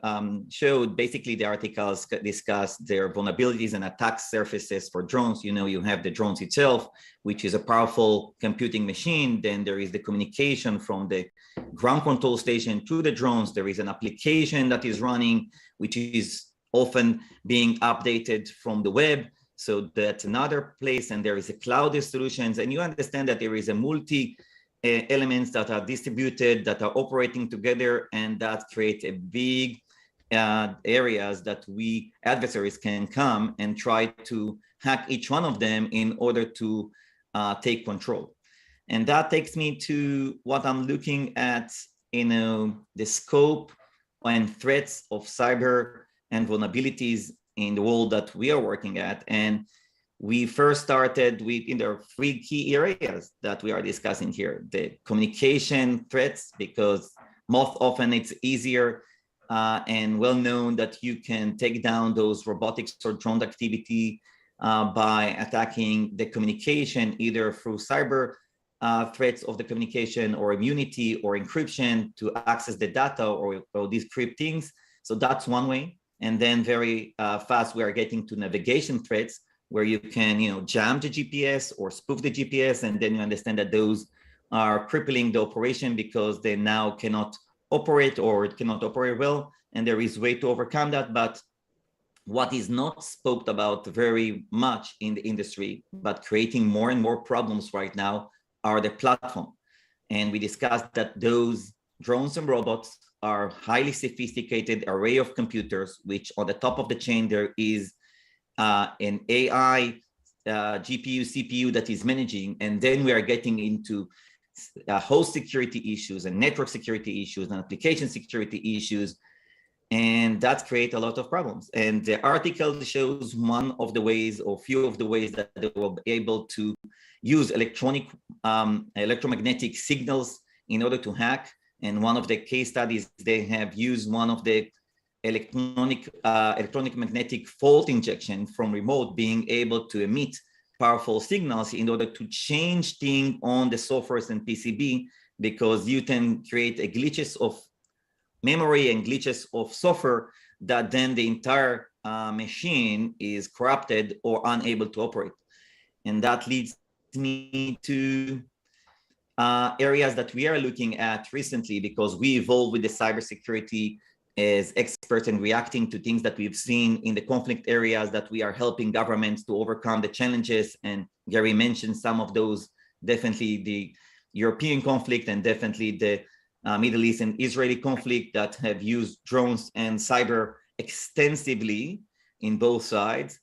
Speaker 4: showed, basically the articles discuss their vulnerabilities and attack surfaces for drones. You have the drones itself, which is a powerful computing machine. Then there is the communication from the ground control station to the drones. There is an application that is running, which is often being updated from the web. So that's another place. And there is a cloud solutions. And you understand that there is a multi elements that are distributed, that are operating together, and that create a big areas that we adversaries can come and try to hack each one of them in order to take control. And that takes me to what I'm looking at, the scope and threats of cyber and vulnerabilities in the world that we are working at. And we first started with there are three key areas that we are discussing here. The communication threats, because most often it's easier and well known that you can take down those robotics or drone activity by attacking the communication, either through cyber threats of the communication or immunity or encryption to access the data or decrypt things. So that's one way. And then very fast, we are getting to navigation threats, where you can, jam the GPS or spoof the GPS, and then you understand that those are crippling the operation because they now cannot operate or it cannot operate well, and there is a way to overcome that. But what is not spoke about very much in the industry, but creating more and more problems right now, are the platform. And we discussed that those drones and robots are highly sophisticated array of computers, which on the top of the chain there is an AI GPU, CPU that is managing, and then we are getting into host security issues and network security issues and application security issues, and that creates a lot of problems. And the article shows one of the ways, or few of the ways, that they will be able to use electromagnetic signals in order to hack. And one of the case studies, they have used one of the electronic magnetic fault injection from remote, being able to emit powerful signals in order to change things on the software and PCB, because you can create glitches of memory and glitches of software that then the entire machine is corrupted or unable to operate. And that leads me to areas that we are looking at recently, because we evolve with the cybersecurity as experts and reacting to things that we've seen in the conflict areas, that we are helping governments to overcome the challenges. And Gary mentioned some of those, definitely the European conflict and definitely the Middle East and Israeli conflict, that have used drones and cyber extensively in both sides.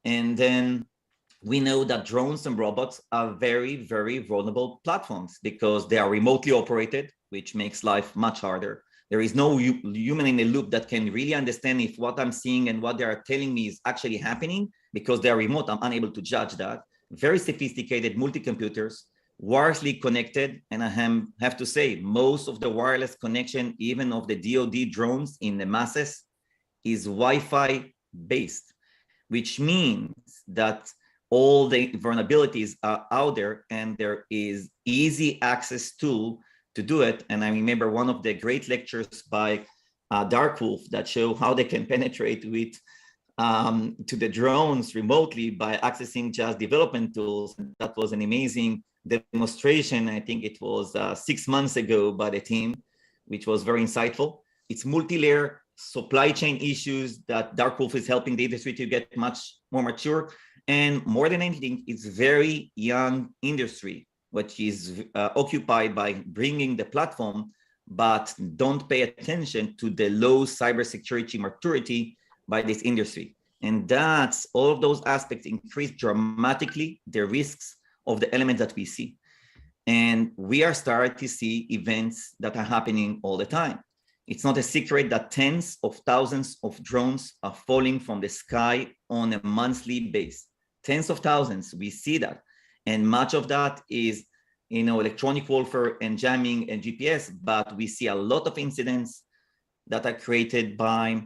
Speaker 4: And then we know that drones and robots are very, very vulnerable platforms because they are remotely operated, which makes life much harder. There is no human in the loop that can really understand if what I'm seeing and what they are telling me is actually happening because they are remote. I'm unable to judge that. Very sophisticated multi-computers, wirelessly connected. And I have to say, most of the wireless connection, even of the DoD drones in the masses, is Wi-Fi based, which means that all the vulnerabilities are out there and there is easy access to do it. And I remember one of the great lectures by Darkwolf that show how they can penetrate with to the drones remotely by accessing just development tools. That was an amazing demonstration. I think it was 6 months ago by the team, which was very insightful. It's multi-layer supply chain issues that Darkwolf is helping the industry to get much more mature. And more than anything, it's very young industry, which is occupied by bringing the platform, but don't pay attention to the low cybersecurity maturity by this industry. And that's all of those aspects increase dramatically the risks of the elements that we see. And we are starting to see events that are happening all the time. It's not a secret that tens of thousands of drones are falling from the sky on a monthly basis. Tens of thousands, we see that. And much of that is, electronic warfare and jamming and GPS, but we see a lot of incidents that are created by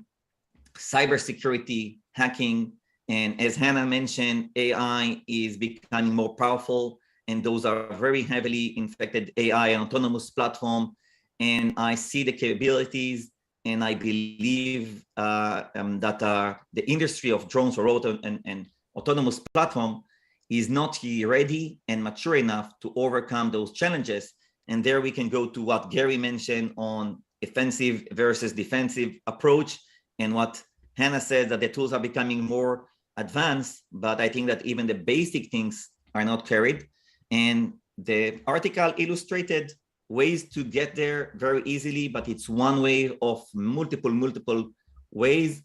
Speaker 4: cybersecurity, hacking, and as Hahna mentioned, AI is becoming more powerful, and those are very heavily infected AI and autonomous platform. And I see the capabilities, and I believe that the industry of drones or and autonomous platform is not ready and mature enough to overcome those challenges. And there we can go to what Gary mentioned on offensive versus defensive approach, and what Hahna said, that the tools are becoming more advanced, but I think that even the basic things are not carried. And the article illustrated ways to get there very easily, but it's one way of multiple ways.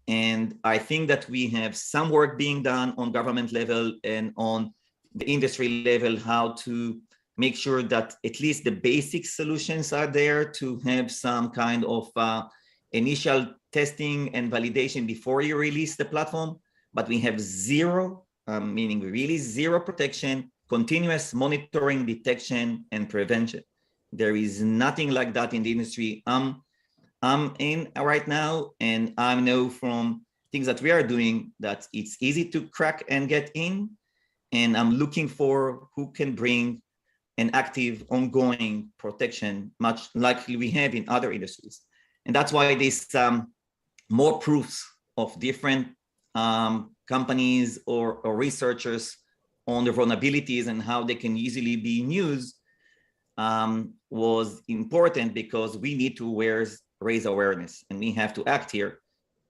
Speaker 4: And I think that we have some work being done on government level and on the industry level, how to make sure that at least the basic solutions are there to have some kind of initial testing and validation before you release the platform. But we have zero, meaning really zero protection, continuous monitoring, detection, and prevention. There is nothing like that in the industry I'm in right now, and I know from things that we are doing that it's easy to crack and get in, and I'm looking for who can bring an active, ongoing protection, much like we have in other industries. And that's why this more proofs of different companies or researchers on the vulnerabilities and how they can easily be used was important, because we need to raise awareness, and we have to act here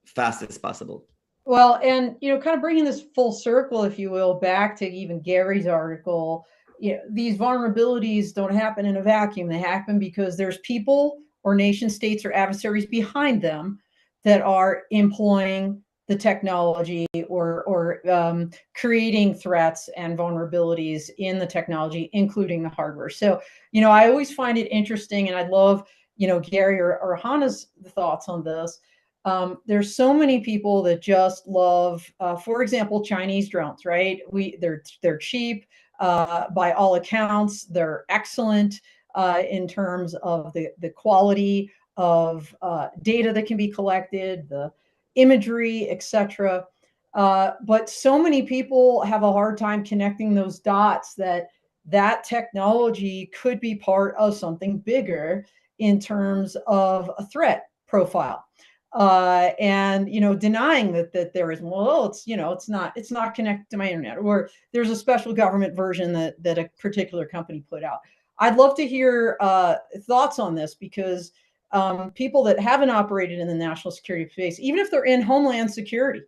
Speaker 4: fast as possible.
Speaker 1: Well, and kind of bringing this full circle, if you will, back to even Gary's article, these vulnerabilities don't happen in a vacuum. They happen because there's people or nation states or adversaries behind them that are employing the technology or creating threats and vulnerabilities in the technology, including the hardware. So, I always find it interesting, and I'd love, Gary or Hahna's thoughts on this. There's so many people that just love, for example, Chinese drones, right? They're cheap, by all accounts. They're excellent in terms of the quality of data that can be collected, the imagery, etc. But so many people have a hard time connecting those dots that technology could be part of something bigger in terms of a threat profile. And denying that there is, it's not connected to my internet, or there's a special government version that a particular company put out. I'd love to hear thoughts on this, because people that haven't operated in the national security space, even if they're in Homeland Security,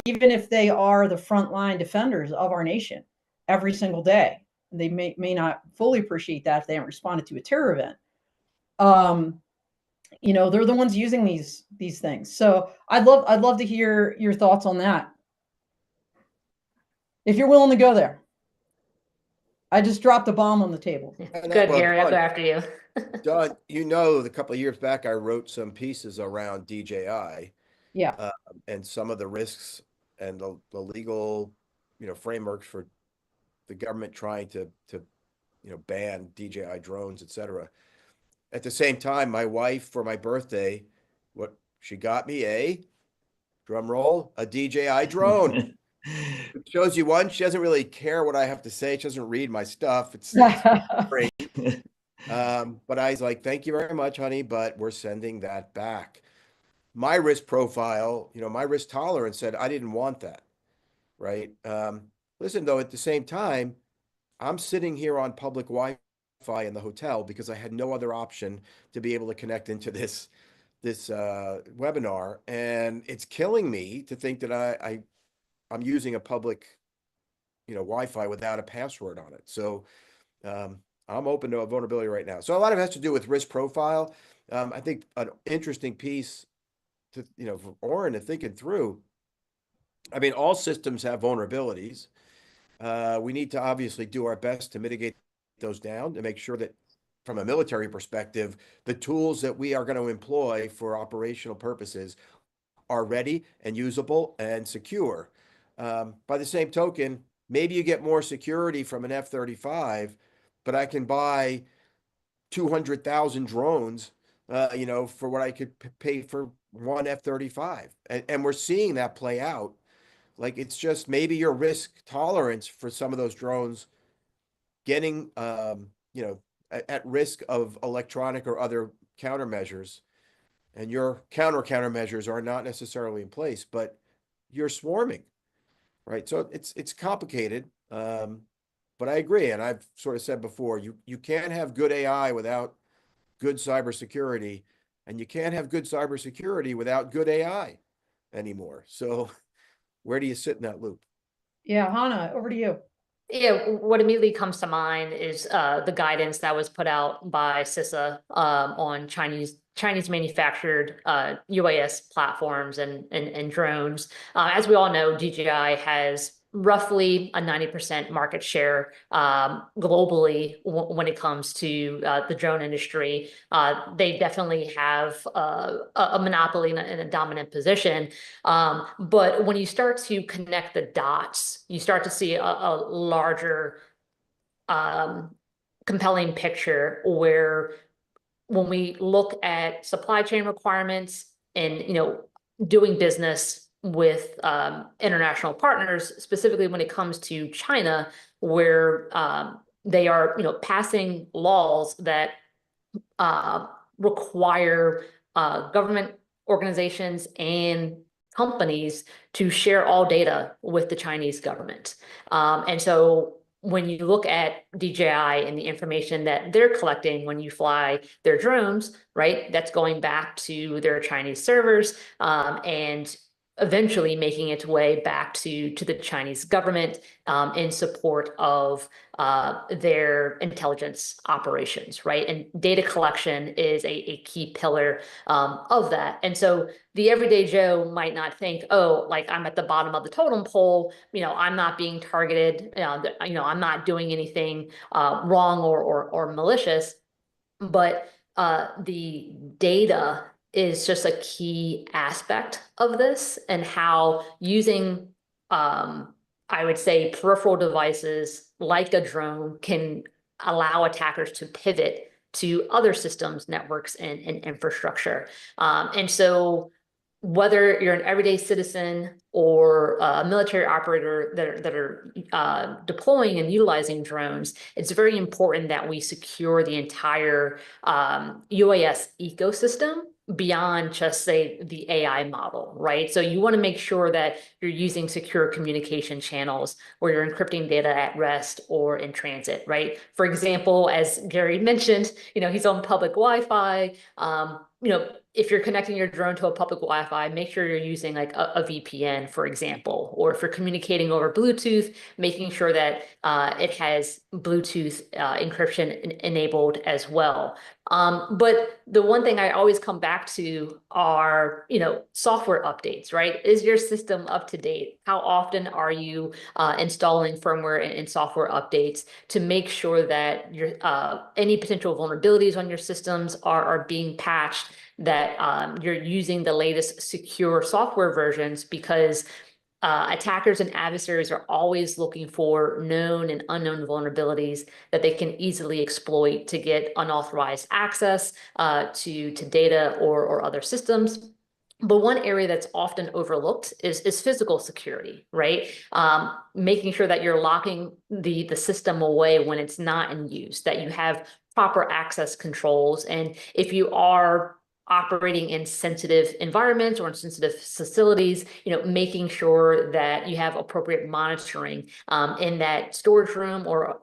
Speaker 1: even if they are the frontline defenders of our nation every single day, they may not fully appreciate that if they haven't responded to a terror event. They're the ones using these things. So I'd love to hear your thoughts on that. if you're willing to go there. I just dropped a bomb on the table.
Speaker 3: And
Speaker 2: Good,
Speaker 3: well,
Speaker 2: Gary, I'll go after you.
Speaker 3: Don, you know, a couple of years back, I wrote some pieces around DJI
Speaker 1: Yeah.
Speaker 3: and some of the risks and the legal, frameworks for the government trying to ban DJI drones, et cetera. At the same time, my wife, for my birthday, she got me drum roll, a DJI drone. It shows you one, she doesn't really care what I have to say. She doesn't read my stuff. It's great. But I was like, thank you very much, honey, but we're sending that back. My risk profile, my risk tolerance said I didn't want that, right? Listen, though, at the same time, I'm sitting here on public Wi-Fi in the hotel because I had no other option to be able to connect into this webinar, and it's killing me to think that I'm using a public, Wi-Fi without a password on it. So I'm open to a vulnerability right now. So a lot of it has to do with risk profile. I think an interesting piece to, for Oren and thinking through. I mean, all systems have vulnerabilities. We need to obviously do our best to mitigate those down to make sure that from a military perspective, the tools that we are going to employ for operational purposes are ready and usable and secure. By the same token, maybe you get more security from an F-35, but I can buy 200,000 drones, for what I could pay for one F-35. And we're seeing that play out. Like, it's just maybe your risk tolerance for some of those drones getting, at risk of electronic or other countermeasures, and your countermeasures are not necessarily in place, but you're swarming, right? So it's complicated. But I agree, and I've sort of said before, you can't have good AI without good cybersecurity, and you can't have good cybersecurity without good AI anymore. So where do you sit in that loop?
Speaker 1: Yeah, Hannah, over to you.
Speaker 2: Yeah, what immediately comes to mind is the guidance that was put out by CISA on Chinese manufactured UAS platforms and drones. As we all know, DJI has roughly a 90% market share globally when it comes to the drone industry. They definitely have a monopoly and a dominant position. But when you start to connect the dots, you start to see a larger compelling picture where when we look at supply chain requirements and doing business with international partners, specifically when it comes to China, where they are passing laws that require government organizations and companies to share all data with the Chinese government. And so when you look at DJI and the information that they're collecting when you fly their drones, right, that's going back to their Chinese servers and eventually making its way back to the Chinese government in support of their intelligence operations, right? And data collection is a key pillar of that. And so the everyday Joe might not think, oh, like I'm at the bottom of the totem pole, I'm not being targeted, I'm not doing anything wrong or malicious, but the data is just a key aspect of this, and how using, I would say, peripheral devices like a drone can allow attackers to pivot to other systems, networks, and infrastructure. And so whether you're an everyday citizen or a military operator that are deploying and utilizing drones, it's very important that we secure the entire UAS ecosystem beyond just, say, the AI model, right? So you want to make sure that you're using secure communication channels where you're encrypting data at rest or in transit, right? For example, as Gary mentioned, he's on public Wi-Fi. if you're connecting your drone to a public Wi-Fi, make sure you're using like a VPN, for example, or if you're communicating over Bluetooth, making sure that it has Bluetooth encryption enabled as well. But the one thing I always come back to are, software updates, right? Is your system up to date? How often are you installing firmware and software updates to make sure that your any potential vulnerabilities on your systems are being patched, that you're using the latest secure software versions, because attackers and adversaries are always looking for known and unknown vulnerabilities that they can easily exploit to get unauthorized access to data or other systems. But one area that's often overlooked is physical security, right? Making sure that you're locking the system away when it's not in use, that you have proper access controls. And if you are operating in sensitive environments or in sensitive facilities, making sure that you have appropriate monitoring in that storage room or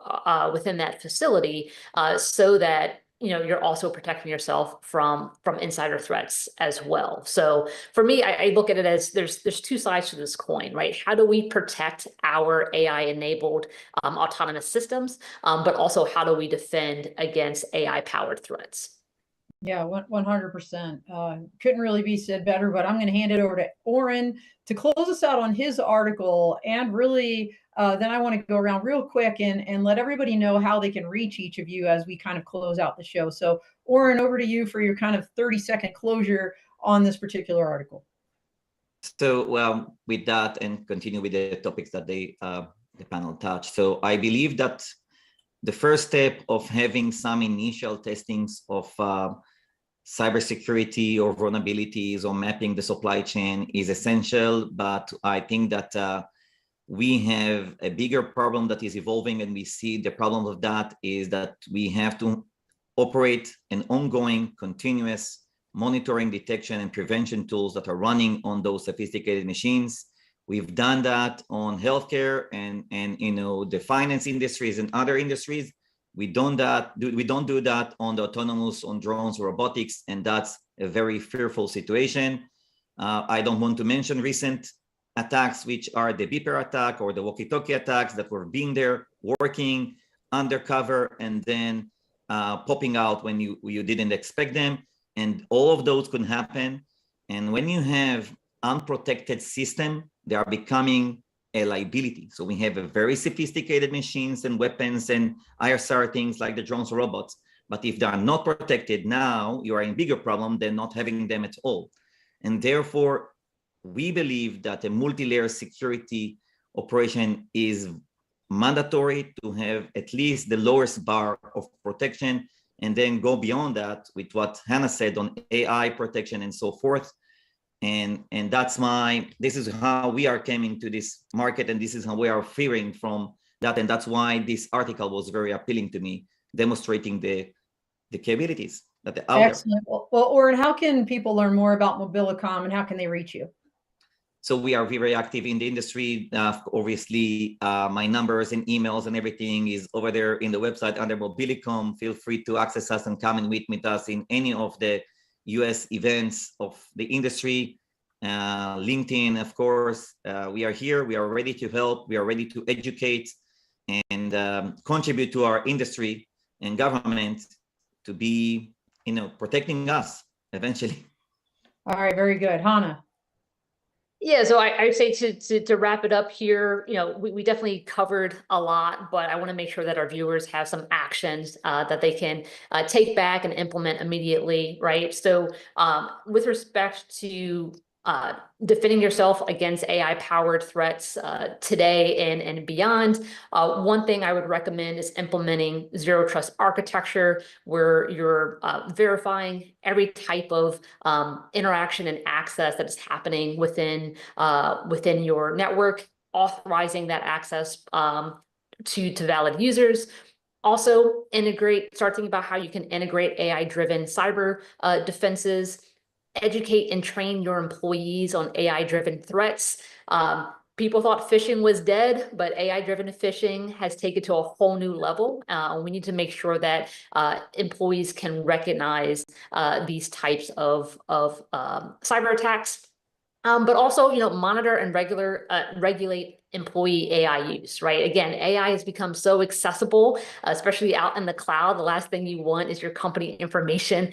Speaker 2: within that facility, so that you're also protecting yourself from insider threats as well. So for me, I look at it as there's two sides to this coin, right? How do we protect our AI-enabled autonomous systems, but also how do we defend against AI-powered threats?
Speaker 1: Yeah, 100%. Couldn't really be said better, but I'm going to hand it over to Oren to close us out on his article. And really, then I want to go around real quick and let everybody know how they can reach each of you as we kind of close out the show. So Oren, over to you for your kind of 30-second closure on this particular article.
Speaker 4: So, well, with that, and continue with the topics that the panel touched. So I believe that the first step of having some initial testings of cybersecurity or vulnerabilities or mapping the supply chain is essential. But I think that we have a bigger problem that is evolving, and we see the problem of that is that we have to operate an ongoing, continuous monitoring, detection, and prevention tools that are running on those sophisticated machines. We've done that on healthcare and the finance industries and other industries. We don't do that on the autonomous, on drones, robotics, and that's a very fearful situation. I don't want to mention recent attacks, which are the beeper attack or the walkie-talkie attacks that were being there, working undercover, and then popping out when you didn't expect them. And all of those could happen. And when you have unprotected system, they are becoming a liability. So we have a very sophisticated machines and weapons and ISR things like the drones or robots. But if they are not protected now, you are in a bigger problem than not having them at all. And therefore, we believe that a multi-layer security operation is mandatory to have at least the lowest bar of protection, and then go beyond that with what Hahna said on AI protection and so forth. And this is how we are coming to this market, and this is how we are fearing from that. And that's why this article was very appealing to me, demonstrating the capabilities that are out there.
Speaker 1: Excellent. Well, Oren, how can people learn more about Mobilicom and how can they reach you?
Speaker 4: So we are very active in the industry. Obviously, my numbers and emails and everything is over there in the website under Mobilicom. Feel free to access us and come and meet with us in any of the US events of the industry. LinkedIn, of course, we are here. We are ready to help. We are ready to educate and contribute to our industry and government to be, protecting us eventually.
Speaker 1: All right, very good. Hahna.
Speaker 2: Yeah, so I say to wrap it up here, we definitely covered a lot, but I want to make sure that our viewers have some actions that they can take back and implement immediately, right? So with respect to defending yourself against AI-powered threats today and beyond, one thing I would recommend is implementing zero trust architecture, where you're verifying every type of interaction and access that is happening within your network, authorizing that access to valid users. Also, start thinking about how you can integrate AI-driven cyber defenses. Educate and train your employees on AI-driven threats. People thought phishing was dead, but AI-driven phishing has taken to a whole new level. We need to make sure that employees can recognize these types of cyber attacks. But also, monitor and regulate employee AI use, right? Again, AI has become so accessible, especially out in the cloud. The last thing you want is your company information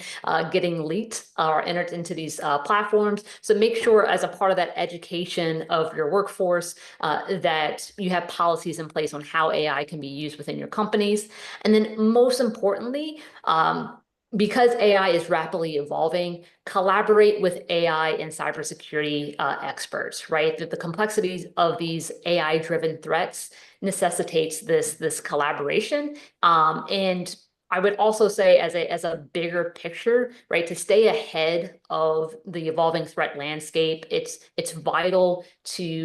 Speaker 2: getting leaked or entered into these platforms. So make sure, as a part of that education of your workforce, that you have policies in place on how AI can be used within your companies. And then most importantly, because AI is rapidly evolving, collaborate with AI and cybersecurity experts, right? That the complexities of these AI-driven threats necessitates this collaboration. And I would also say, as a bigger picture, right, to stay ahead of the evolving threat landscape, it's vital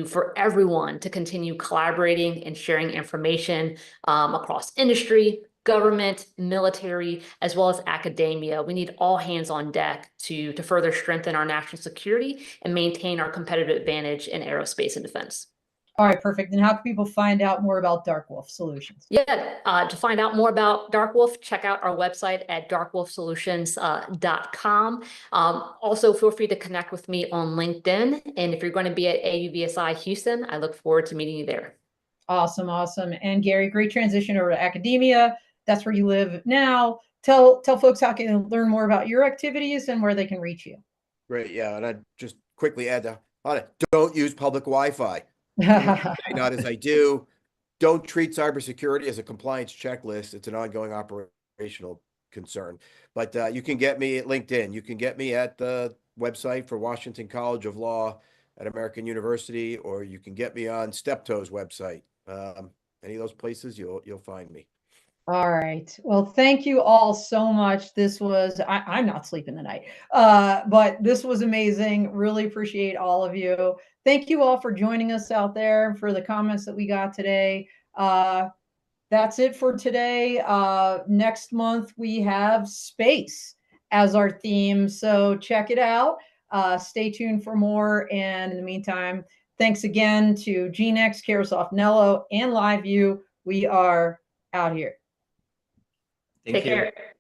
Speaker 2: for everyone to continue collaborating and sharing information across industry, government, military, as well as academia. We need all hands on deck to further strengthen our national security and maintain our competitive advantage in aerospace and defense.
Speaker 1: All right, perfect. And how can people find out more about Dark Wolf Solutions?
Speaker 2: Yeah, to find out more about Dark Wolf, check out our website at darkwolfsolutions.com. Also, feel free to connect with me on LinkedIn. And if you're going to be at AUVSI Houston, I look forward to meeting you there.
Speaker 1: Awesome, awesome. And Gary, great transition over to academia. That's where you live now. Tell folks how can learn more about your activities and where they can reach you.
Speaker 3: Great. Yeah. And I'd just quickly add don't use public Wi-Fi. Not as I do. Don't treat cybersecurity as a compliance checklist. It's an ongoing operational concern. But you can get me at LinkedIn. You can get me at the website for Washington College of Law at American University, or you can get me on Steptoe's website. Any of those places, you'll find me.
Speaker 1: All right. Well, thank you all so much. This was, I'm not sleeping tonight, but this was amazing. Really appreciate all of you. Thank you all for joining us out there, for the comments that we got today. That's it for today. Next month, we have space as our theme. So check it out. Stay tuned for more. And in the meantime, thanks again to GeneX, Carosoft, Nello, and LiveView. We are out here.
Speaker 4: Thank you.
Speaker 2: Take care.